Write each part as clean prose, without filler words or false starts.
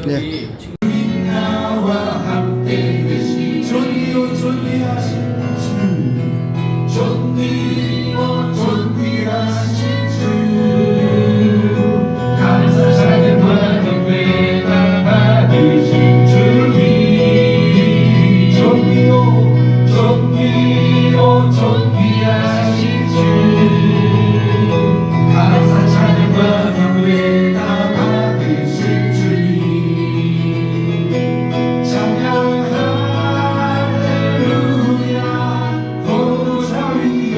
네. 나와 함께 계시 존귀요 존귀하신 주 존귀요 존귀하신 주 감사 찬양과 경배가 받으신 주님 존귀요 존귀요 존귀하신 주 감사 찬양과 경배가 받으신 주님 찬양 할렐루야 보좌 위에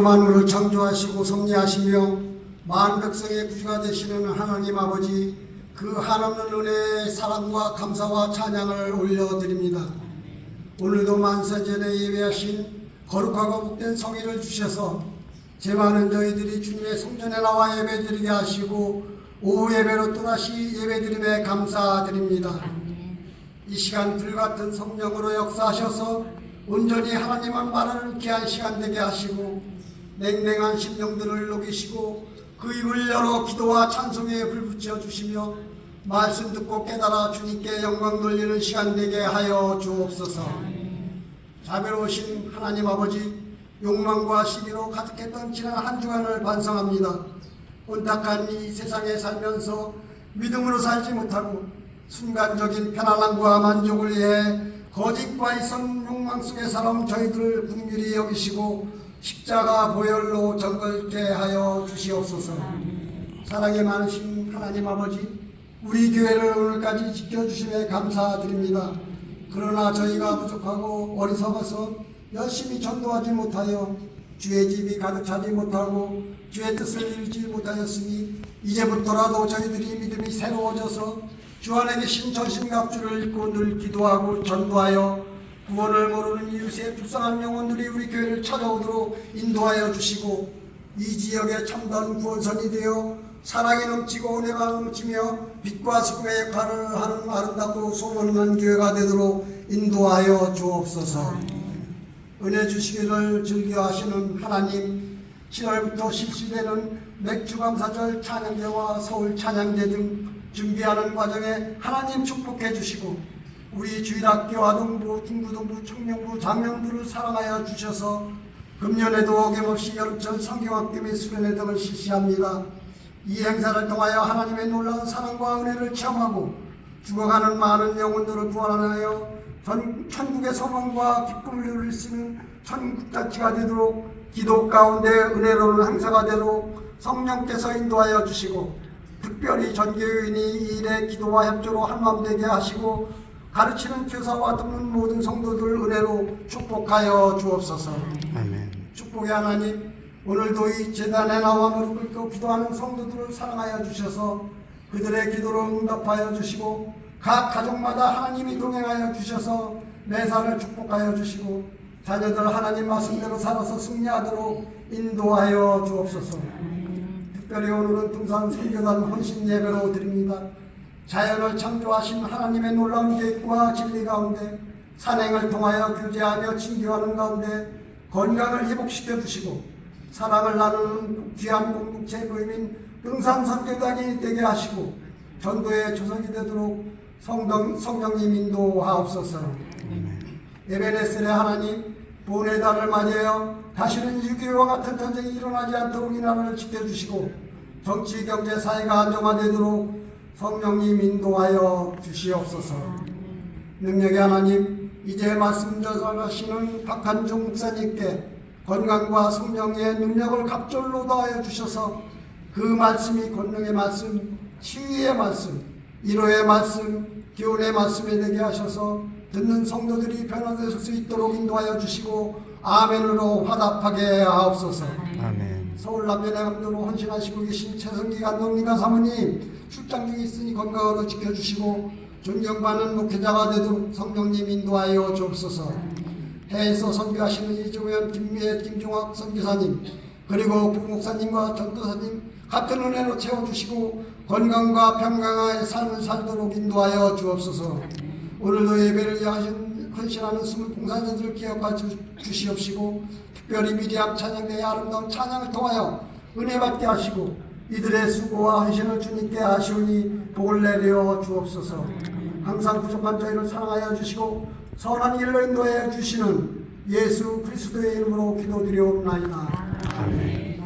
만물을 창조하시고 섭리하시며 만 백성의 구주가 되시는 하나님 아버지, 그 한없는 은혜의 사랑과 감사와 찬양을 올려드립니다. 오늘도 만세전에 예배하신 거룩하고 복된 성의를 주셔서 제 많은 저희들이 주님의 성전에 나와 예배드리게 하시고 오후 예배로 또다시 예배드림에 감사드립니다. 이 시간 불같은 성령으로 역사하셔서 온전히 하나님만 바라는 귀한 시간 되게 하시고 냉랭한 심령들을 녹이시고 그 입을 열어 기도와 찬송에 불붙여 주시며 말씀 듣고 깨달아 주님께 영광 돌리는 시간 되게 하여 주옵소서. 자비로우신 하나님 아버지, 욕망과 시기로 가득했던 지난 한 주간을 반성합니다. 온탁한 이 세상에 살면서 믿음으로 살지 못하고 순간적인 편안함과 만족을 위해 거짓과 이성 욕망 속에 살아온 저희들을 긍휼히 여기시고 십자가 보혈로 정결케 하여 주시옵소서. 사랑이 많으신 하나님 아버지, 우리 교회를 오늘까지 지켜주심에 감사드립니다. 그러나 저희가 부족하고 어리석어서 열심히 전도하지 못하여 주의 집이 가득 차지 못하고 주의 뜻을 이루지 못하였으니 이제부터라도 저희들이 믿음이 새로워져서 주 안에 계신 전신갑주를 입고 늘 기도하고 전도하여 구원을 모르는 이웃의 불쌍한 영혼들이 우리 교회를 찾아오도록 인도하여 주시고 이 지역의 참다운 구원선이 되어 사랑이 넘치고 은혜가 넘치며 빛과 수고의 역할을 하는 아름답고 소문난 교회가 되도록 인도하여 주옵소서. 은혜 주시기를 즐겨하시는 하나님, 7월부터 실시되는 맥주감사절 찬양대와 서울 찬양대 등 준비하는 과정에 하나님 축복해 주시고 우리 주일학교 아동부, 중부동부, 청년부, 장년부를 사랑하여 주셔서 금년에도 어김없이 여름철 성경학교 및 수련회 등을 실시합니다. 이 행사를 통하여 하나님의 놀라운 사랑과 은혜를 체험하고 죽어가는 많은 영혼들을 구원하여 천국의 소망과 기쁨을 누릴 수 있는 천국자치가 되도록 기도 가운데 은혜로운 행사가 되도록 성령께서 인도하여 주시고 특별히 전교인이 이 일에 기도와 협조로 한마음 되게 하시고 가르치는 교사와 돕는 모든 성도들 은혜로 축복하여 주옵소서. 아멘. 축복의 하나님, 오늘도 이 제단에 나와 무릎 꿇고 기도하는 성도들을 사랑하여 주셔서 그들의 기도를 응답하여 주시고 각 가족마다 하나님이 동행하여 주셔서 매사를 축복하여 주시고 자녀들 하나님 말씀대로 살아서 승리하도록 인도하여 주옵소서. 특별히 오늘은 등산 선교단 헌신 예배로 드립니다. 자연을 창조하신 하나님의 놀라운 계획과 진리 가운데 산행을 통하여 교제하며 친교하는 가운데 건강을 회복시켜 주시고 사랑을 나누는 귀한 공동체 모임인 등산 선교단이 되게 하시고 전도의 조석이 되도록 성령님 인도하옵소서. 에베네셀의 하나님, 보훈의 달을 맞이하여 다시는 6.25와 같은 전쟁이 일어나지 않도록 이 나라를 지켜주시고 정치, 경제, 사회가 안정화되도록 성령님 인도하여 주시옵소서. 능력의 하나님, 이제 말씀 전하시는 박한중 목사님께 건강과 성령의 능력을 갑절로 더하여 주셔서 그 말씀이 권능의 말씀, 치유의 말씀, 위로의 말씀, 교훈의 말씀이 되게 하셔서 듣는 성도들이 변화될 수 있도록 인도하여 주시고 아멘으로 화답하게 하옵소서. 아멘. 서울 남변의 감독으로 헌신하시고 계신 최성기 감독님과 사모님 출장 중에 있으니 건강으로 지켜주시고 존경받는 목회자가 되도록 성령님 인도하여 주옵소서. 해에서 선교하시는 이종현, 김미애, 김종학 선교사님 그리고 부목사님과 전도사님 같은 은혜로 채워주시고 건강과 평강의 삶을 살도록 인도하여 주옵소서. 오늘도 예배를 위하신 헌신하는 스물 봉사자들을 기억하여 주시옵시고 특별히 미리암 찬양대의 아름다운 찬양을 통하여 은혜 받게 하시고 이들의 수고와 헌신을 주님께 아시오니 복을 내려 주옵소서. 항상 부족한 저희를 사랑하여 주시고 선한 길로 인도하여 주시는 예수 그리스도의 이름으로 기도드리옵나이다. 아멘.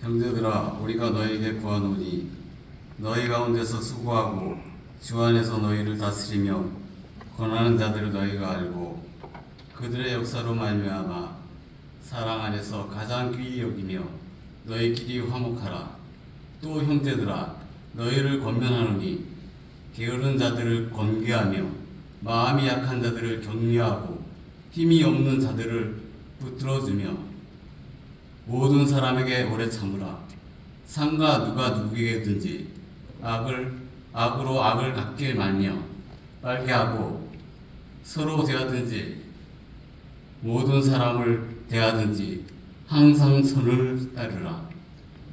형제들아, 우리가 너에게 구하노니 너희 가운데서 수고하고 주 안에서 너희를 다스리며 권하는 자들을 너희가 알고 그들의 역사로 말미암아 사랑 안에서 가장 귀히 여기며 너희끼리 화목하라. 또 형제들아, 너희를 권면하노니 게으른 자들을 권계하며 마음이 약한 자들을 격려하고 힘이 없는 자들을 붙들어주며 모든 사람에게 오래 참으라. 상가 누가 누구에게든지 악으로 악을 갚게 말며 빨게 하고 서로 대하든지 모든 사람을 대하든지 항상 선을 따르라.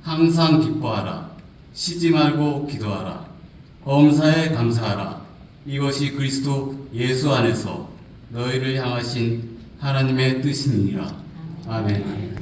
항상 기뻐하라. 쉬지 말고 기도하라. 범사에 감사하라. 이것이 그리스도 예수 안에서 너희를 향하신 하나님의 뜻이니라. 아멘.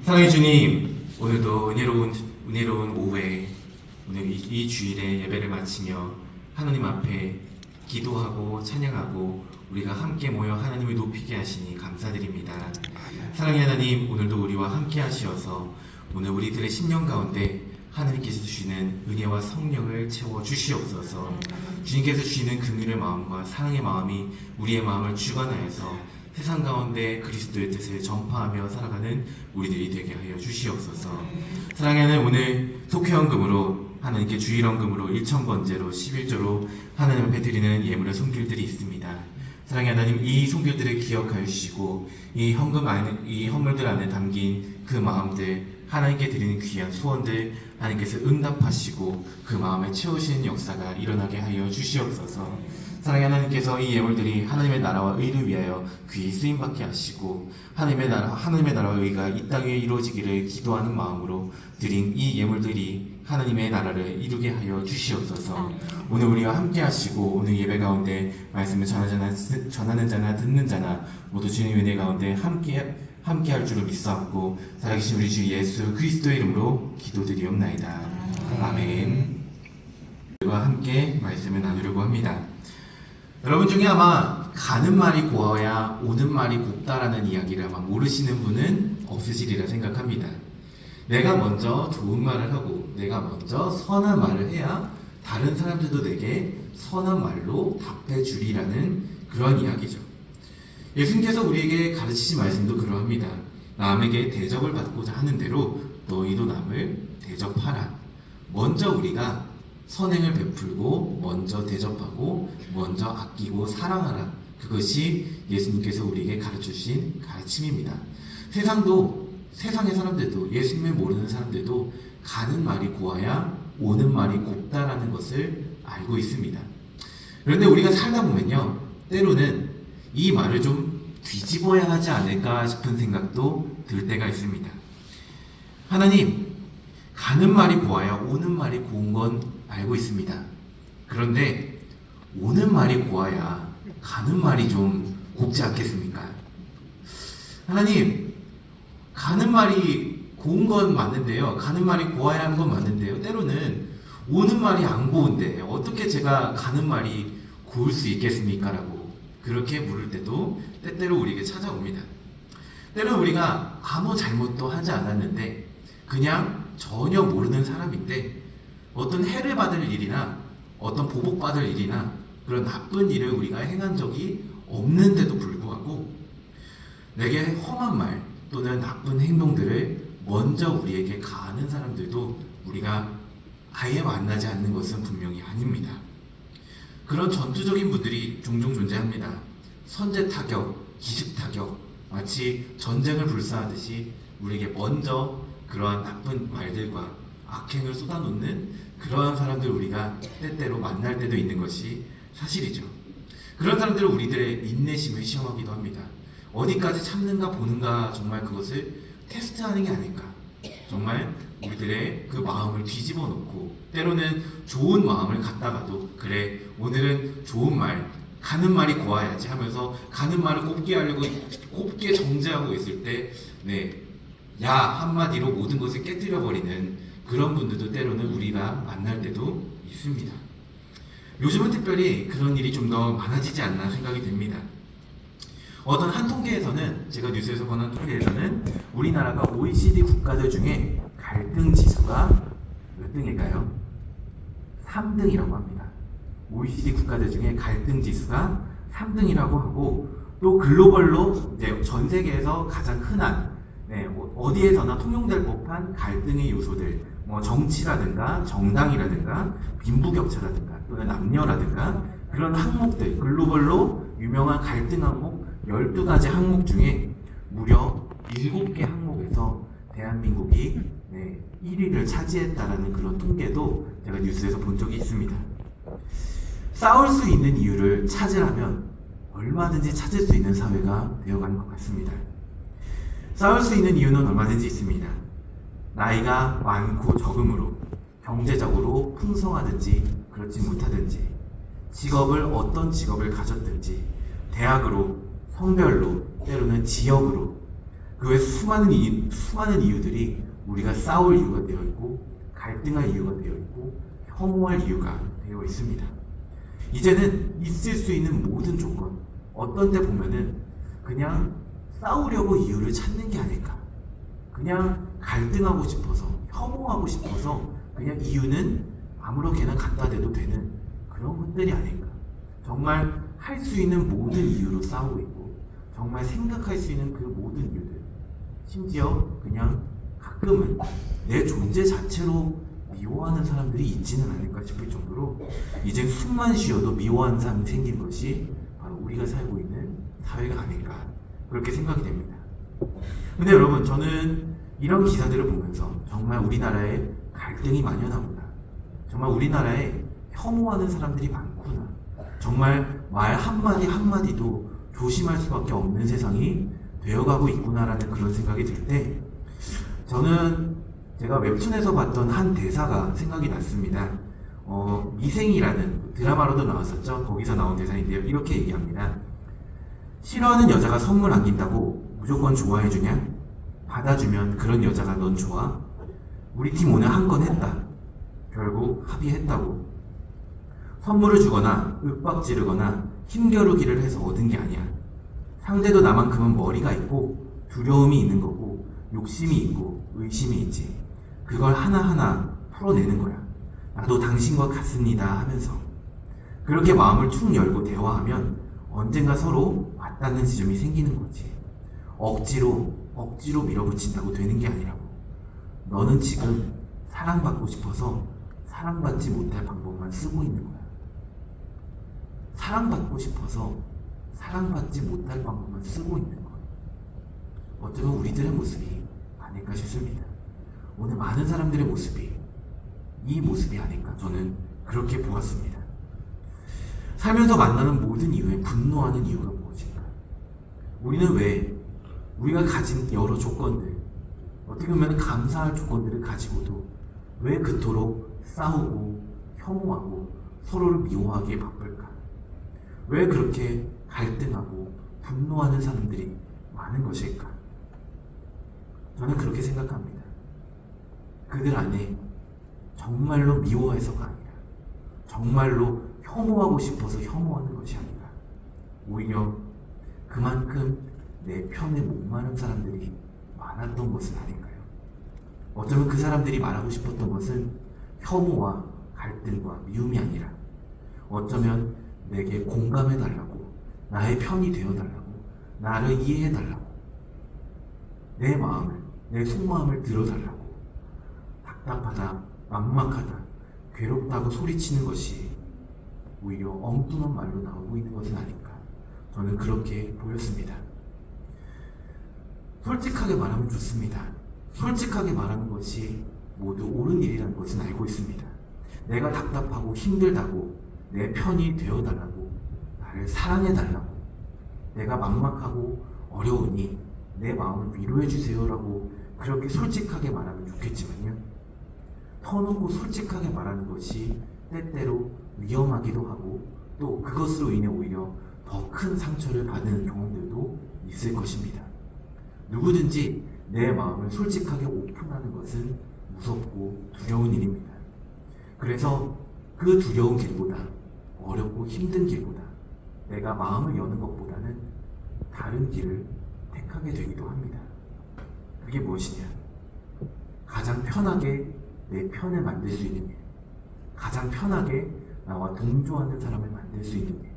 사랑의 주님, 오늘도 은혜로운 오후에 오늘 이 주일에 예배를 마치며 하나님 앞에 기도하고 찬양하고 우리가 함께 모여 하나님을 높이게 하시니 감사드립니다. 사랑의 하나님, 오늘도 우리와 함께 하시어서 오늘 우리들의 심령 가운데 하나님께서 주시는 은혜와 성령을 채워 주시옵소서. 주님께서 주시는 긍휼의 마음과 사랑의 마음이 우리의 마음을 주관하여서 세상 가운데 그리스도의 뜻을 전파하며 살아가는 우리들이 되게 하여 주시옵소서. 사랑의 하나님, 오늘 속회헌금으로 하나님께 주일헌금으로 1,000번째로 11조로 하나님 앞에 드리는 예물의 손길들이 있습니다. 사랑의 하나님, 이 손길들을 기억하여 주시고 이 헌물들 안에 담긴 그 마음들, 하나님께 드리는 귀한 소원들 하나님께서 응답하시고 그 마음에 채우시는 역사가 일어나게 하여 주시옵소서. 사랑의 하나님께서 이 예물들이 하나님의 나라와 의를 위하여 귀히 쓰임받게 하시고 하나님의 나라와 의가 이 땅 위에 이루어지기를 기도하는 마음으로 드린 이 예물들이 하나님의 나라를 이루게 하여 주시옵소서. 오늘 우리와 함께 하시고 오늘 예배 가운데 말씀을 전하는 자나 듣는 자나 모두 주님 은혜 가운데 함께 할 줄을 믿사옵고 살아계신 우리 주 예수 그리스도의 이름으로 기도드리옵나이다. 아멘. 우리와 함께 말씀을 나누려고 합니다. 여러분 중에 아마 가는 말이 고와야 오는 말이 곱다라는 이야기를 아마 모르시는 분은 없으시리라 생각합니다. 내가 먼저 좋은 말을 하고 내가 먼저 선한 말을 해야 다른 사람들도 내게 선한 말로 답해 주리라는 그런 이야기죠. 예수님께서 우리에게 가르치신 말씀도 그러합니다. 남에게 대접을 받고자 하는 대로 너희도 남을 대접하라. 먼저 우리가 선행을 베풀고 먼저 대접하고 먼저 아끼고 사랑하라. 그것이 예수님께서 우리에게 가르쳐주신 가르침입니다. 세상의 사람들도 예수님을 모르는 사람들도 가는 말이 고와야 오는 말이 곱다라는 것을 알고 있습니다. 그런데 우리가 살다 보면요, 때로는 이 말을 좀 뒤집어야 하지 않을까 싶은 생각도 들 때가 있습니다. 하나님, 가는 말이 고와야 오는 말이 고운 건 알고 있습니다. 그런데 오는 말이 고와야 가는 말이 좀 곱지 않겠습니까? 하나님, 가는 말이 고운 건 맞는데요. 가는 말이 고와야 하는 건 맞는데요. 때로는 오는 말이 안 고운데 어떻게 제가 가는 말이 고울 수 있겠습니까? 라고 그렇게 물을 때도 때때로 우리에게 찾아옵니다. 때로는 우리가 아무 잘못도 하지 않았는데 그냥 전혀 모르는 사람인데 어떤 해를 받을 일이나 어떤 보복받을 일이나 그런 나쁜 일을 우리가 행한 적이 없는데도 불구하고 내게 험한 말 또는 나쁜 행동들을 먼저 우리에게 가하는 사람들도 우리가 아예 만나지 않는 것은 분명히 아닙니다. 그런 전투적인 분들이 종종 존재합니다. 선제 타격, 기습 타격, 마치 전쟁을 불사하듯이 우리에게 먼저 그러한 나쁜 말들과 악행을 쏟아놓는 그러한 사람들을 우리가 때때로 만날 때도 있는 것이 사실이죠. 그런 사람들은 우리들의 인내심을 시험하기도 합니다. 어디까지 참는가 보는가 정말 그것을 테스트하는 게 아닐까. 정말 우리들의 그 마음을 뒤집어 놓고 때로는 좋은 마음을 갖다가도 그래 오늘은 좋은 말 가는 말이 고와야지 하면서 가는 말을 곱게 하려고 곱게 정제하고 있을 때 야 한마디로 모든 것을 깨뜨려 버리는 그런 분들도 때로는 우리가 만날 때도 있습니다. 요즘은 특별히 그런 일이 좀 더 많아지지 않나 생각이 됩니다. 어떤 한 통계에서는 제가 뉴스에서 본 한 통계에서는 우리나라가 OECD 국가들 중에 갈등 지수가 몇 등일까요? 3등이라고 합니다. OECD 국가들 중에 갈등 지수가 3등이라고 하고 또 글로벌로 이제 전 세계에서 가장 흔한 어디에서나 통용될 법한 갈등의 요소들 뭐 정치라든가 정당이라든가 빈부격차라든가 또는 남녀라든가 그런 항목들 글로벌로 유명한 갈등 항목 12가지 항목 중에 무려 7개 항목에서 대한민국이 1위를 차지했다라는 그런 통계도 제가 뉴스에서 본 적이 있습니다. 싸울 수 있는 이유를 찾으려면 얼마든지 찾을 수 있는 사회가 되어가는 것 같습니다. 싸울 수 있는 이유는 얼마든지 있습니다. 나이가 많고 적음으로 경제적으로 풍성하든지 그렇지 못하든지 직업을 어떤 직업을 가졌든지 대학으로 성별로 때로는 지역으로 그 외 수많은 이유들이 우리가 싸울 이유가 되어 있고 갈등할 이유가 되어 있고 혐오할 이유가 되어 있습니다. 이제는 있을 수 있는 모든 조건 어떤 때 보면은 그냥 싸우려고 이유를 찾는 게 아닐까. 그냥 갈등하고 싶어서 혐오하고 싶어서 그냥 이유는 아무렇게나 갖다 대도 되는 그런 것들이 아닐까. 정말 할 수 있는 모든 이유로 싸우고 있고 정말 생각할 수 있는 그 모든 이유들 심지어 그냥 가끔은 내 존재 자체로 미워하는 사람들이 있지는 않을까 싶을 정도로 이제 숨만 쉬어도 미워하는 사람이 생긴 것이 바로 우리가 살고 있는 사회가 아닐까 그렇게 생각이 됩니다. 근데 여러분 저는 이런 기사들을 보면서 정말 우리나라에 갈등이 만연하구나 정말 우리나라에 혐오하는 사람들이 많구나 정말 말 한마디 한마디도 조심할 수밖에 없는 세상이 되어가고 있구나라는 그런 생각이 들 때 저는 제가 웹툰에서 봤던 한 대사가 생각이 났습니다. 미생이라는 드라마로도 나왔었죠. 거기서 나온 대사인데요. 이렇게 얘기합니다. 싫어하는 여자가 선물 안긴다고 무조건 좋아해주냐? 받아주면 그런 여자가 넌 좋아? 우리 팀 오늘 한 건 했다. 결국 합의했다고. 선물을 주거나 윽박지르거나 힘겨루기를 해서 얻은 게 아니야. 상대도 나만큼은 머리가 있고 두려움이 있는 거고 욕심이 있고 의심이 있지. 그걸 하나하나 풀어내는 거야. 나도 당신과 같습니다 하면서. 그렇게 마음을 툭 열고 대화하면 언젠가 서로 와닿는 지점이 생기는 거지. 억지로 밀어붙인다고 되는 게 아니라고. 너는 지금 사랑받고 싶어서 사랑받지 못할 방법만 쓰고 있는 거야. 사랑받고 싶어서 사랑받지 못할 방법만 쓰고 있는 거야. 어쩌면 우리들의 모습이 아닐까 싶습니다. 오늘 많은 사람들의 모습이 이 모습이 아닐까 저는 그렇게 보았습니다. 살면서 만나는 모든 이유에 분노하는 이유가 무엇인가? 우리는 왜 우리가 가진 여러 조건들, 어떻게 보면 감사할 조건들을 가지고도 왜 그토록 싸우고 혐오하고 서로를 미워하기에 바쁠까? 왜 그렇게 갈등하고 분노하는 사람들이 많은 것일까? 저는 그렇게 생각합니다. 그들 안에 정말로 미워해서가 아니라 정말로 혐오하고 싶어서 혐오하는 것이 아니라 오히려 그만큼 내 편에 목마른 사람들이 많았던 것은 아닐까요? 어쩌면 그 사람들이 말하고 싶었던 것은 혐오와 갈등과 미움이 아니라 어쩌면 내게 공감해달라고, 나의 편이 되어달라고, 나를 이해해달라고, 내 마음을, 내 속마음을 들어달라고, 답답하다, 막막하다, 괴롭다고 소리치는 것이 오히려 엉뚱한 말로 나오고 있는 것은 아닐까. 저는 그렇게 보였습니다. 솔직하게 말하면 좋습니다. 솔직하게 말하는 것이 모두 옳은 일이라는 것은 알고 있습니다. 내가 답답하고 힘들다고 내 편이 되어달라고, 나를 사랑해달라고, 내가 막막하고 어려우니 내 마음을 위로해주세요라고 그렇게 솔직하게 말하면 좋겠지만요. 터놓고 솔직하게 말하는 것이 때때로 위험하기도 하고 또 그것으로 인해 오히려 더 큰 상처를 받는 경험들도 있을 것입니다. 누구든지 내 마음을 솔직하게 오픈하는 것은 무섭고 두려운 일입니다. 그래서 그 두려운 길보다, 어렵고 힘든 길보다 내가 마음을 여는 것보다는 다른 길을 택하게 되기도 합니다. 그게 무엇이냐? 가장 편하게 내 편을 만들 수 있는 일, 가장 편하게 나와 동조하는 사람을 만들 수 있는 일,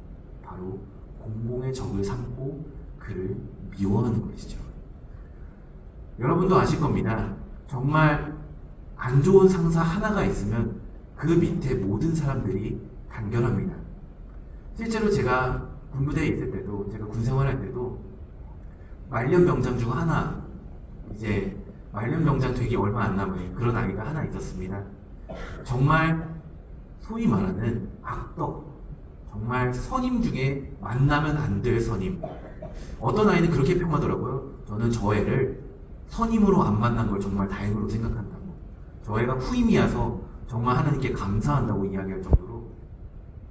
바로 공공의 적을 삼고 그를 미워하는 것이죠. 여러분도 아실 겁니다. 정말 안 좋은 상사 하나가 있으면 그 밑에 모든 사람들이 단결합니다. 실제로 제가 군부대에 있을 때도, 제가 군생활할 때도 말년병장 중 하나, 이제 말년병장 되기 얼마 안 남은 그런 아이가 하나 있었습니다. 정말 소위 말하는 악덕, 정말 선임 중에 만나면 안 될 선임. 어떤 아이는 그렇게 평하더라고요. 저는 저 애를 선임으로 안 만난 걸 정말 다행으로 생각한다고. 저 애가 후임이어서 정말 하나님께 감사한다고 이야기할 정도로,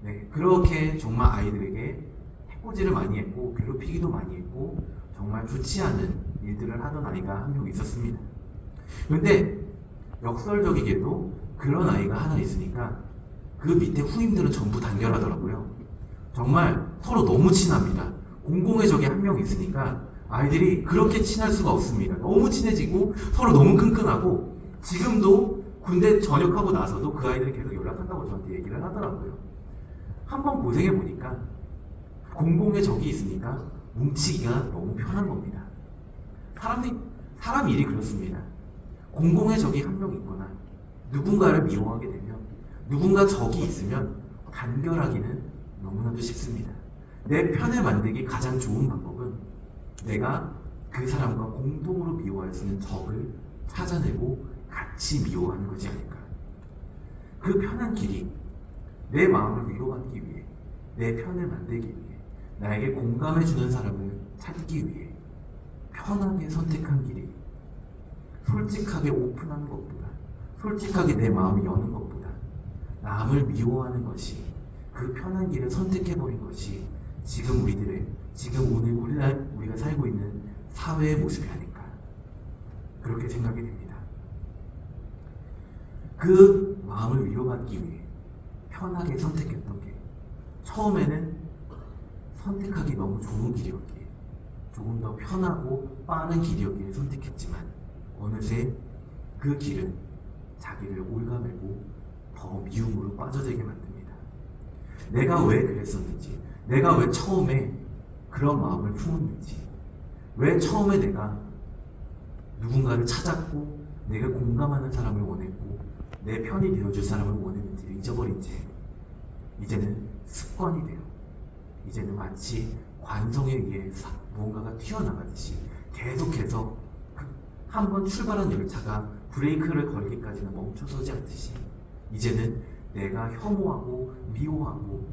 네, 그렇게 정말 아이들에게 해코지를 많이 했고 괴롭히기도 많이 했고 정말 좋지 않은 일들을 하던 아이가 한 명 있었습니다. 그런데 역설적이게도 그런 아이가 하나 있으니까 그 밑에 후임들은 전부 단결하더라고요. 정말 서로 너무 친합니다. 공공의 적이 한 명 있으니까 아이들이 그렇게 친할 수가 없습니다. 너무 친해지고 서로 너무 끈끈하고, 지금도 군대 전역하고 나서도 그 아이들이 계속 연락한다고 저한테 얘기를 하더라고요. 한번 고생해보니까 공공의 적이 있으니까 뭉치기가 너무 편한 겁니다. 사람 일이 그렇습니다. 공공의 적이 한 명 있거나 누군가를 미워하게 되면, 누군가 적이 있으면 단결하기는 너무나도 쉽습니다. 내 편을 만들기 가장 좋은 방법은 내가 그 사람과 공동으로 미워할 수 있는 적을 찾아내고 같이 미워하는 것이 아닐까. 그 편한 길이 내 마음을 위로받기 위해, 내 편을 만들기 위해, 나에게 공감해주는 사람을 찾기 위해 편하게 선택한 길이 솔직하게 오픈하는 것보다 솔직하게 내 마음을 여는 것보다 남을 미워하는 것이, 그 편한 길을 선택해버린 것이 지금 오늘 우리가 살고 있는 사회의 모습이 아닐까, 그렇게 생각이 됩니다. 그 마음을 위로받기 위해 편하게 선택했던 게, 처음에는 선택하기 너무 좋은 길이었기에, 조금 더 편하고 빠른 길이었기에 선택했지만, 어느새 그 길은 자기를 올가매고 더 미움으로 빠져들게 만듭니다. 내가 왜 그랬었는지, 내가 왜 처음에 그런 마음을 품었는지, 왜 처음에 내가 누군가를 찾았고 내가 공감하는 사람을 원했고 내 편이 되어줄 사람을 원했는지를 잊어버린 채 이제는 습관이 돼요. 이제는 마치 관성에 의해 무언가가 튀어나가듯이 계속해서 한번 출발한 열차가 브레이크를 걸기까지는 멈춰서지 않듯이, 이제는 내가 혐오하고 미워하고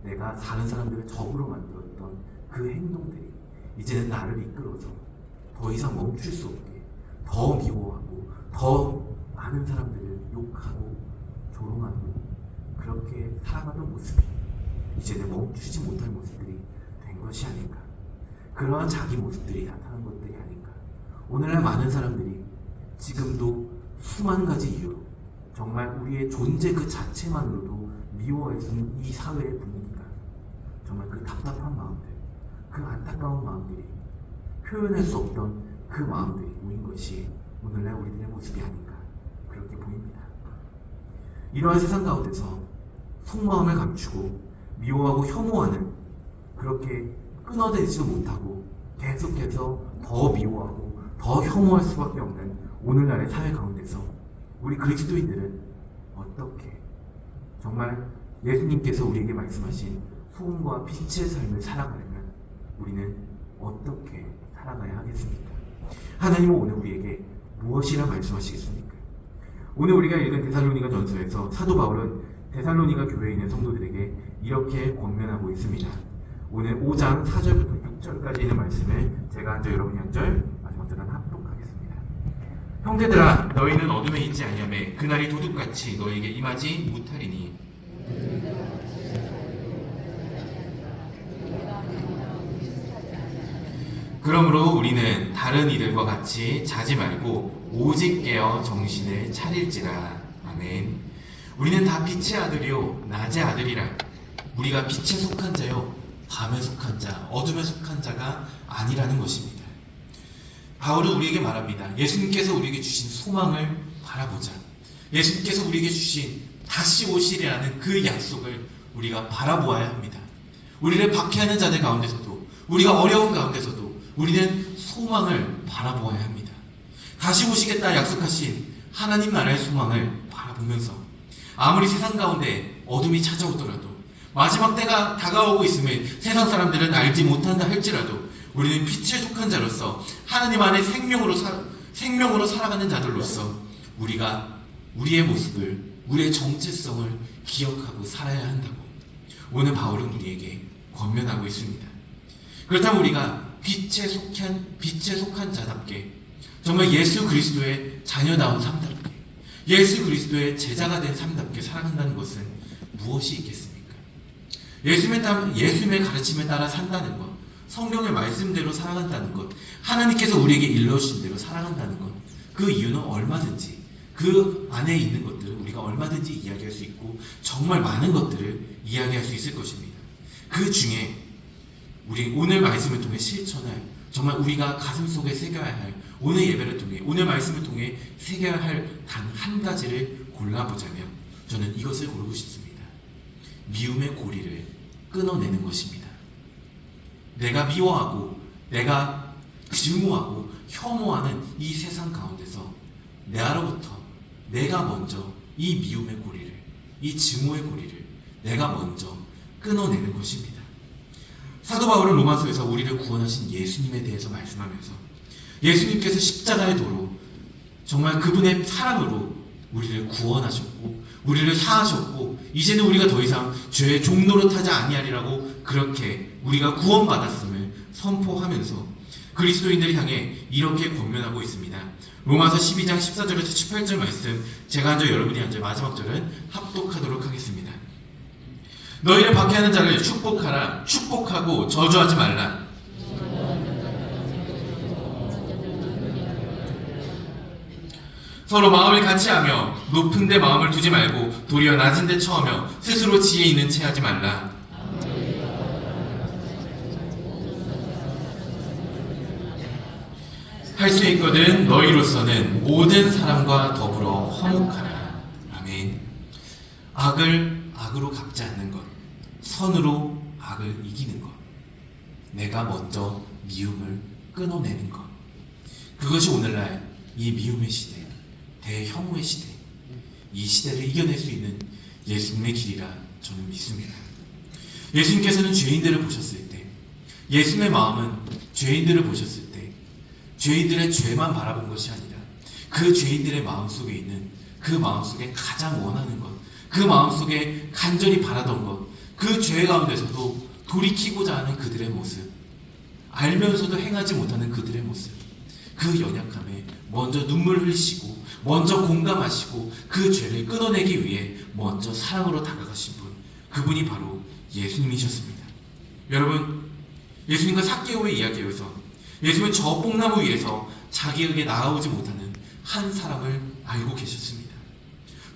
내가 다른 사람들을 적으로 만들었던 그 행동들이 이제는 나를 이끌어서 더 이상 멈출 수 없게 더 미워하고 더 많은 사람들을 욕하고 조롱하고 그렇게 살아가던 모습이 이제는 멈추지 못할 모습들이 된 것이 아닌가, 그러한 자기 모습들이 나타난 것들이 아닌가. 오늘날 많은 사람들이 지금도 수만 가지 이유로 정말 우리의 존재 그 자체만으로도 미워할 수 있는 이 사회의 분위기가, 정말 그 답답한 마음들, 그 안타까운 마음들이, 표현할 수 없던 그 마음들이 모인 것이 오늘날 우리들의 모습이 아닌가, 그렇게 보입니다. 이러한 세상 가운데서 속마음을 감추고 미워하고 혐오하는, 그렇게 끊어내지도 못하고 계속해서 더 미워하고 더 혐오할 수밖에 없는 오늘날의 사회 가운데서 우리 그리스도인들은 어떻게, 정말 예수님께서 우리에게 말씀하신 소금과 빛의 삶을 살아가려면 우리는 어떻게 살아가야 하겠습니까? 하나님은 오늘 우리에게 무엇이라 말씀하시겠습니까? 오늘 우리가 읽은 데살로니가 전서에서 사도 바울은 데살로니가 교회에 있는 성도들에게 이렇게 권면하고 있습니다. 오늘 5장 4절부터 6절까지 있는 말씀을 제가 한 절, 여러분이 한 절, 마지막 절은 합독하겠습니다. 형제들아, 너희는 어둠에 있지 아니하매 그날이 도둑같이 너희에게 임하지 못하리니, 그러므로 우리는 다른 이들과 같이 자지 말고 오직 깨어 정신을 차릴지라. 아멘. 우리는 다 빛의 아들이요 낮의 아들이라. 우리가 빛에 속한 자요 밤에 속한 자, 어둠에 속한 자가 아니라는 것입니다. 바울은 우리에게 말합니다. 예수님께서 우리에게 주신 소망을 바라보자. 예수님께서 우리에게 주신 다시 오시리라는 그 약속을 우리가 바라보아야 합니다. 우리를 박해하는 자들 가운데서도, 우리가 어려운 가운데서도 우리는 소망을 바라보아야 합니다. 다시 오시겠다 약속하신 하나님 나라의 소망을 바라보면서 아무리 세상 가운데 어둠이 찾아오더라도, 마지막 때가 다가오고 있음을 세상 사람들은 알지 못한다 할지라도 우리는 빛에 속한 자로서 하나님 안에 생명으로 살아가는 자들로서 우리가 우리의 모습을, 우리의 정체성을 기억하고 살아야 한다고 오늘 바울은 우리에게 권면하고 있습니다. 그렇다면 우리가 빛에 속한 자답게, 정말 예수 그리스도의 자녀다운 삶답게, 예수 그리스도의 제자가 된 삶답게 살아간다는 것은 무엇이 있겠습니까? 예수님의 가르침에 따라 산다는 것, 성경의 말씀대로 살아간다는 것, 하나님께서 우리에게 일러주신 대로 살아간다는 것, 그 이유는 얼마든지 그 안에 있는 것들을 우리가 얼마든지 이야기할 수 있고 정말 많은 것들을 이야기할 수 있을 것입니다. 그 중에 우리 오늘 말씀을 통해 실천할, 정말 우리가 가슴속에 새겨야 할, 오늘 예배를 통해, 오늘 말씀을 통해 새겨야 할 단 한 가지를 골라보자면 저는 이것을 고르고 싶습니다. 미움의 고리를 끊어내는 것입니다. 내가 미워하고 내가 증오하고 혐오하는 이 세상 가운데서 나로부터 내가 먼저 이 미움의 고리를, 이 증오의 고리를 내가 먼저 끊어내는 것입니다. 사도 바울은 로마서에서 우리를 구원하신 예수님에 대해서 말씀하면서 예수님께서 십자가의 도로 정말 그분의 사랑으로 우리를 구원하셨고 우리를 사하셨고 이제는 우리가 더 이상 죄의 종노릇하지 아니하리라고 그렇게 우리가 구원받았음을 선포하면서 그리스도인들을 향해 이렇게 권면하고 있습니다. 로마서 12장 14절에서 18절 말씀, 제가 앉아 여러분이 앉아 마지막 절은 합독하도록 하겠습니다. 너희를 박해하는 자를 축복하라. 축복하고 저주하지 말라. 서로 마음을 같이 하며 높은 데 마음을 두지 말고 도리어 낮은 데 처하며 스스로 지혜 있는 채 하지 말라. 할 수 있거든 너희로서는 모든 사람과 더불어 화목하라. 아멘. 악을 악으로 갚지 않는 것, 선으로 악을 이기는 것, 내가 먼저 미움을 끊어내는 것, 그것이 오늘날 이 미움의 시대, 대혐오의 시대, 이 시대를 이겨낼 수 있는 예수님의 길이라 저는 믿습니다. 예수님께서는 죄인들을 보셨을 때, 예수님의 마음은 죄인들을 보셨을 때 죄인들의 죄만 바라본 것이 아니라 그 죄인들의 마음속에 있는, 그 마음속에 가장 원하는 것, 그 마음속에 간절히 바라던 것, 그 죄 가운데서도 돌이키고자 하는 그들의 모습, 알면서도 행하지 못하는 그들의 모습, 그 연약함에 먼저 눈물을 흘리시고 먼저 공감하시고 그 죄를 끊어내기 위해 먼저 사랑으로 다가가신 분, 그분이 바로 예수님이셨습니다. 여러분, 예수님과 삭개오의 이야기에서 예수님은 저 뽕나무 위에서 자기에게 나아오지 못하는 한 사람을 알고 계셨습니다.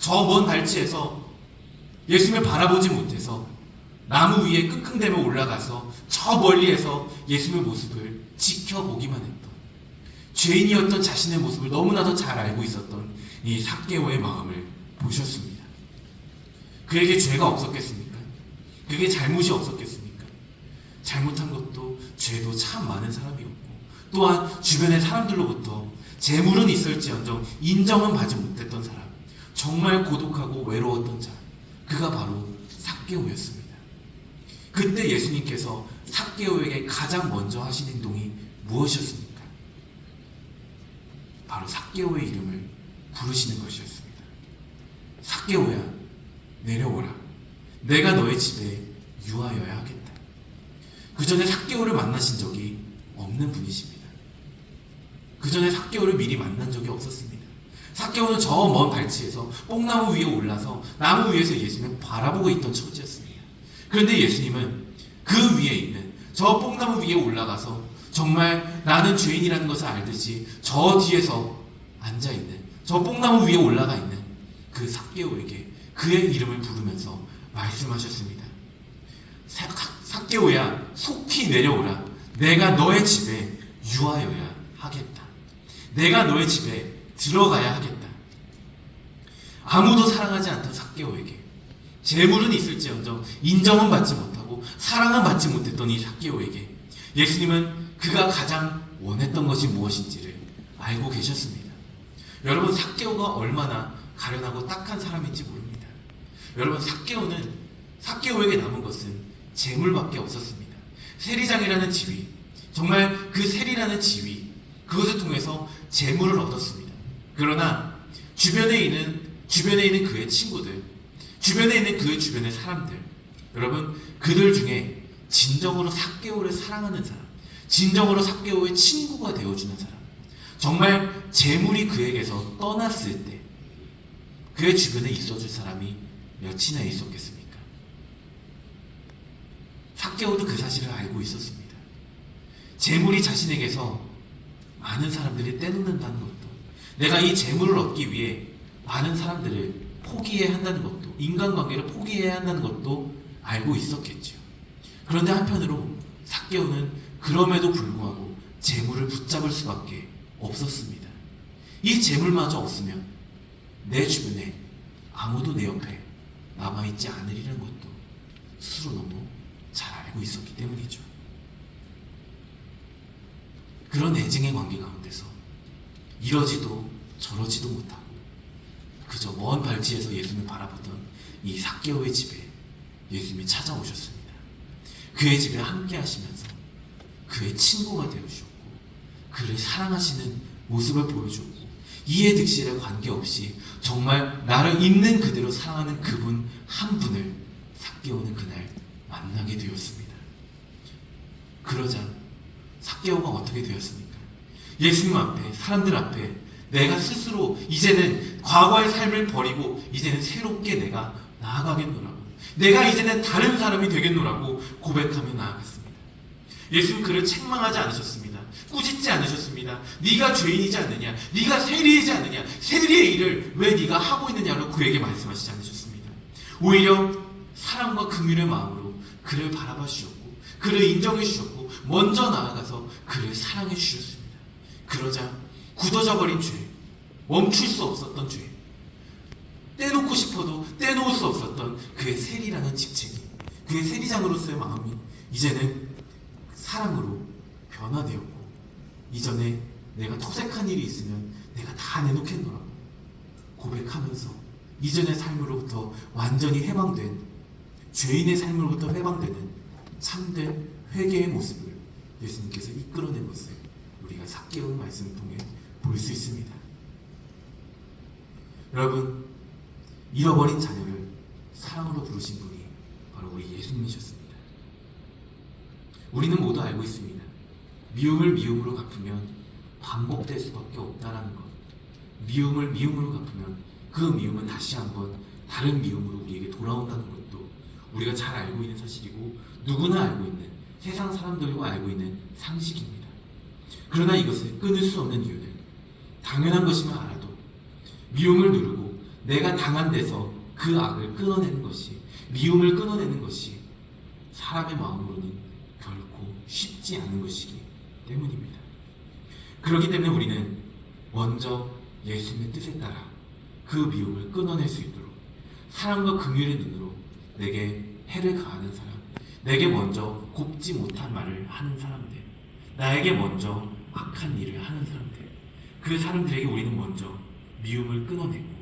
저 먼 발치에서 예수님을 바라보지 못해서 나무 위에 끙끙대며 올라가서 저 멀리에서 예수님의 모습을 지켜보기만 했던, 죄인이었던 자신의 모습을 너무나도 잘 알고 있었던 이 삭개오의 마음을 보셨습니다. 그에게 죄가 없었겠습니까? 그에게 잘못이 없었겠습니까? 잘못한 것도 죄도 참 많은 사람이었고, 또한 주변의 사람들로부터 재물은 있을지언정 인정은 받지 못했던 사람, 정말 고독하고 외로웠던 자, 그가 바로 삭개오였습니다. 그때 예수님께서 삭개오에게 가장 먼저 하신 행동이 무엇이었습니까? 바로 삭개오의 이름을 부르시는 것이었습니다. 삭개오야, 내려오라. 내가 너의 집에 유하여야 하겠다. 그 전에 삭개오를 만나신 적이 없는 분이십니다. 그 전에 삭개오를 미리 만난 적이 없었습니다. 삭개오는 저 먼 발치에서 뽕나무 위에 올라서 나무 위에서 예수님을 바라보고 있던 처지였습니다. 그런데 예수님은 그 위에 있는 저 뽕나무 위에 올라가서 정말 나는 죄인이라는 것을 알듯이 저 뒤에서 앉아있는, 저 뽕나무 위에 올라가 있는 그 삭개오에게 그의 이름을 부르면서 말씀하셨습니다. 삭개오야, 속히 내려오라. 내가 너의 집에 유하여야 하겠다. 내가 너의 집에 들어가야 하겠다. 아무도 사랑하지 않던 삭개오에게 재물은 있을지언정 인정은 받지 못하고 사랑은 받지 못했던 이 삭개오에게 예수님은 그가 가장 원했던 것이 무엇인지를 알고 계셨습니다. 여러분, 삭개오가 얼마나 가련하고 딱한 사람인지 모릅니다. 여러분, 삭개오에게 남은 것은 재물밖에 없었습니다. 세리장이라는 지위, 정말 그 세리라는 지위, 그것을 통해서 재물을 얻었습니다. 그러나 주변에 있는 그의 친구들, 주변에 있는 그의 주변의 사람들, 여러분, 그들 중에 진정으로 삭개오를 사랑하는 사람, 진정으로 삭개오의 친구가 되어주는 사람, 정말 재물이 그에게서 떠났을 때 그의 주변에 있어줄 사람이 몇이나 있었겠습니까? 삭개오도 그 사실을 알고 있었습니다. 재물이 자신에게서 많은 사람들이 떼놓는다는 것도, 내가 이 재물을 얻기 위해 많은 사람들을 포기해야 한다는 것도, 인간관계를 포기해야 한다는 것도 알고 있었겠죠. 그런데 한편으로 삭개오는 그럼에도 불구하고 재물을 붙잡을 수밖에 없었습니다. 이 재물마저 없으면 내 주변에 아무도 내 옆에 남아있지 않으리라는 것도 스스로 너무 잘 알고 있었기 때문이죠. 그런 애증의 관계 가운데서 이러지도 저러지도 못하고 그저 먼 발치에서 예수님을 바라보던 이 삭개오의 집에 예수님이 찾아오셨습니다. 그의 집에 함께 하시면서 그의 친구가 되어주셨고 그를 사랑하시는 모습을 보여주었고 이해 득실에 관계없이 정말 나를 있는 그대로 사랑하는 그분 한 분을 삭개오는 그날 만나게 되었습니다. 그러자 삭개오가 어떻게 되었습니까? 예수님 앞에, 사람들 앞에 내가 스스로 이제는 과거의 삶을 버리고 이제는 새롭게 내가 나아가겠노라고, 내가 이제는 다른 사람이 되겠노라고 고백하며 나아갔습니다. 예수님 그를 책망하지 않으셨습니다. 꾸짖지 않으셨습니다. 네가 죄인이지 않느냐, 네가 세리이지 않느냐, 세리의 일을 왜 네가 하고 있느냐로 그에게 말씀하시지 않으셨습니다. 오히려 사랑과 긍휼의 마음으로 그를 바라봐 주셨고, 그를 인정해 주셨고, 먼저 나아가서 그를 사랑해 주셨습니다. 그러자 굳어져 버린 죄, 멈출 수 없었던 죄, 떼놓고 싶어도 떼놓을 수 없었던 그의 세리라는 직책이, 그의 세리장으로서의 마음이 이제는 사랑으로 변화되었고, 이전에 내가 토색한 일이 있으면 내가 다 내놓겠노라고 고백하면서 이전의 삶으로부터 완전히 해방된, 죄인의 삶으로부터 해방되는 참된 회개의 모습을 예수님께서 이끌어낸 것을 우리가 삭개오의 말씀을 통해 볼 수 있습니다. 여러분, 잃어버린 자녀를 사랑으로 부르신 분이 바로 우리 예수님이셨습니다. 우리는 모두 알고 있습니다. 미움을 미움으로 갚으면 반복될 수밖에 없다라는 것. 미움을 미움으로 갚으면 그 미움은 다시 한번 다른 미움으로 우리에게 돌아온다는 것도 우리가 잘 알고 있는 사실이고, 누구나 알고 있는, 세상 사람들과 알고 있는 상식입니다. 그러나 이것을 끊을 수 없는 이유는 당연한 것임을 알아도 미움을 누르고 내가 당한 데서 그 악을 끊어내는 것이, 미움을 끊어내는 것이 사람의 마음으로는 결코 쉽지 않은 것이기 때문입니다. 그렇기 때문에 우리는 먼저 예수님의 뜻에 따라 그 미움을 끊어낼 수 있도록 사랑과 긍휼의 눈으로 내게 해를 가하는 사람, 내게 먼저 곱지 못한 말을 하는 사람들, 나에게 먼저 악한 일을 하는 사람들, 그 사람들에게 우리는 먼저 미움을 끊어내고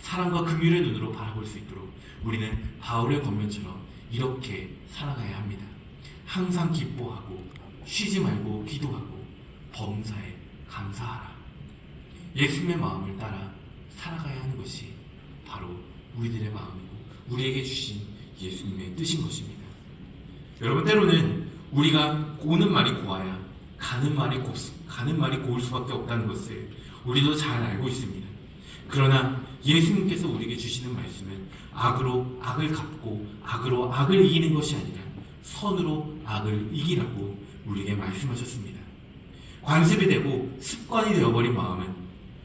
사랑과 긍휼의 눈으로 바라볼 수 있도록 우리는 바울의 권면처럼 이렇게 살아가야 합니다. 항상 기뻐하고 쉬지 말고 기도하고 범사에 감사하라. 예수님의 마음을 따라 살아가야 하는 것이 바로 우리들의 마음이고 우리에게 주신 예수님의 뜻인 것입니다. 여러분, 때로는 우리가 오는 말이 고와야 가는 말이 고울 수밖에 없다는 것을 우리도 잘 알고 있습니다. 그러나 예수님께서 우리에게 주시는 말씀은 악으로 악을 갚고 악으로 악을 이기는 것이 아니라 선으로 악을 이기라고 우리에게 말씀하셨습니다. 관습이 되고 습관이 되어버린 마음은,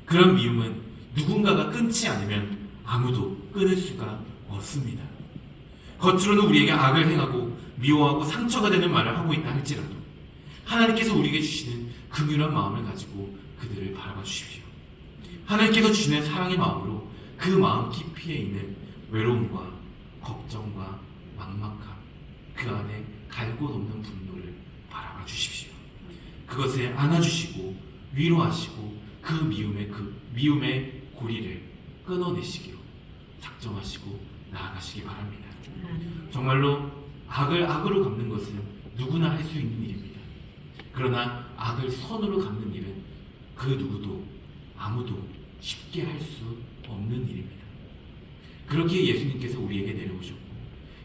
그런 미움은 누군가가 끊지 않으면 아무도 끊을 수가 없습니다. 겉으로는 우리에게 악을 행하고 미워하고 상처가 되는 말을 하고 있다 할지라도 하나님께서 우리에게 주시는 긍휼한 마음을 가지고 그들을 바라봐 주십시오. 하나님께서 주시는 사랑의 마음으로 그 마음 깊이에 있는 외로움과 걱정과 막막함, 그 안에 갈 곳 없는 분노를 바라봐 주십시오. 그것을 안아주시고 위로하시고 그 미움의 고리를 끊어내시기로 작정하시고 나아가시기 바랍니다. 정말로 악을 악으로 갚는 것은 누구나 할 수 있는 일입니다. 그러나 악을 선으로 갚는 일은 그 누구도 아무도 쉽게 할 수 없는 일입니다. 그렇게 예수님께서 우리에게 내려오셨고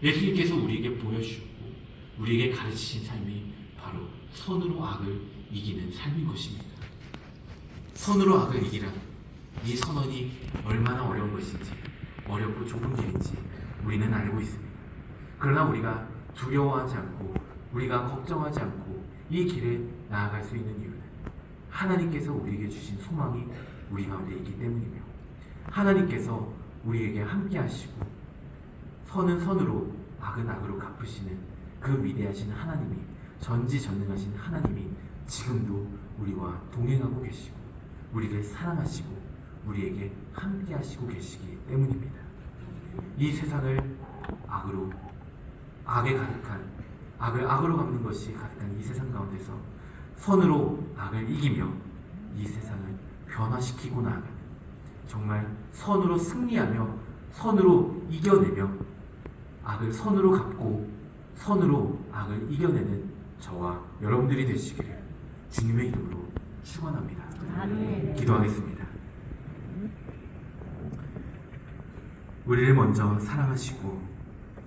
예수님께서 우리에게 보여주셨고 우리에게 가르치신 삶이 바로 선으로 악을 이기는 삶인 것입니다. 선으로 악을 이기라. 이 선언이 얼마나 어려운 것인지, 어렵고 좁은 길인지 우리는 알고 있습니다. 그러나 우리가 두려워하지 않고 우리가 걱정하지 않고 이 길에 나아갈 수 있는 이유는 하나님께서 우리에게 주신 소망이 우리 가운데 있기 때문이며, 하나님께서 우리에게 함께 하시고 선은 선으로 악은 악으로 갚으시는 그 위대하신 하나님이, 전지전능하신 하나님이 지금도 우리와 동행하고 계시고 우리를 사랑하시고 우리에게 함께 하시고 계시기 때문입니다. 이 세상을 악에 가득한, 악을 악으로 갚는 것이 가득한 이 세상 가운데서 선으로 악을 이기며 이 세상을 변화시키고 나아가는, 정말 선으로 승리하며 선으로 이겨내며 악을 선으로 갚고 선으로 악을 이겨내는 저와 여러분들이 되시기를 주님의 이름으로 축원합니다. 기도하겠습니다. 우리를 먼저 사랑하시고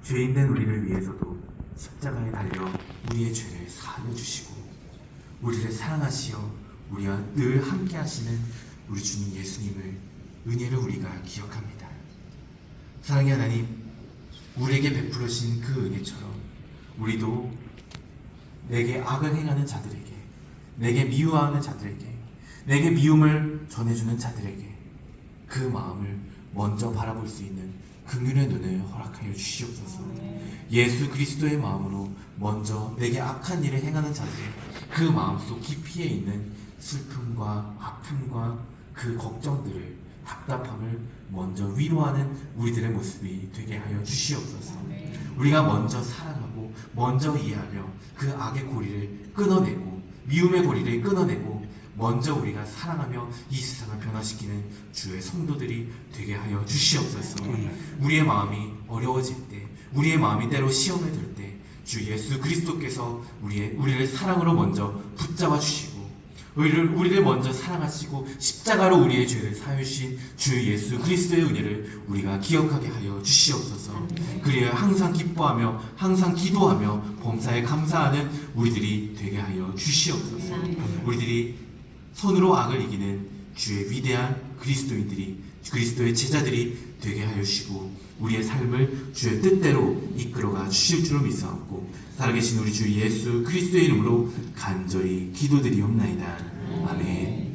죄인된 우리를 위해서도 십자가에 달려 우리의 죄를 사하여 주시고 우리를 사랑하시어 우리와 늘 함께 하시는 우리 주님 예수님을 은혜를 우리가 기억합니다. 사랑의 하나님, 우리에게 베풀으신 그 은혜처럼 우리도 내게 악을 행하는 자들에게, 내게 미워하는 자들에게, 내게 미움을 전해주는 자들에게 그 마음을 먼저 바라볼 수 있는 긍휼의 눈을 허락하여 주시옵소서. 예수 그리스도의 마음으로 먼저 내게 악한 일을 행하는 자들의 그 마음속 깊이에 있는 슬픔과 아픔과 그 걱정들을, 답답함을 먼저 위로하는 우리들의 모습이 되게 하여 주시옵소서. 우리가 먼저 사랑하고 먼저 이해하며 그 악의 고리를 끊어내고 미움의 고리를 끊어내고 먼저 우리가 사랑하며 이 세상을 변화시키는 주의 성도들이 되게 하여 주시옵소서. 우리의 마음이 어려워질 때, 우리의 마음이 때로 시험에 들 때 주 예수 그리스도께서 우리를 사랑으로 먼저 붙잡아 주시고 우리를 먼저 사랑하시고 십자가로 우리의 죄를 사하여 주신 주 예수 그리스도의 은혜를 우리가 기억하게 하여 주시옵소서. 그리하여 항상 기뻐하며 항상 기도하며 범사에 감사하는 우리들이 되게 하여 주시옵소서. 우리들이 손으로 악을 이기는 주의 위대한 그리스도인들이, 그리스도의 제자들이 되게 하여 주시고 우리의 삶을 주의 뜻대로 이끌어가 주실 줄을 믿사옵고 살아계신 우리 주 예수 그리스도의 이름으로 간절히 기도드리옵나이다. 아멘.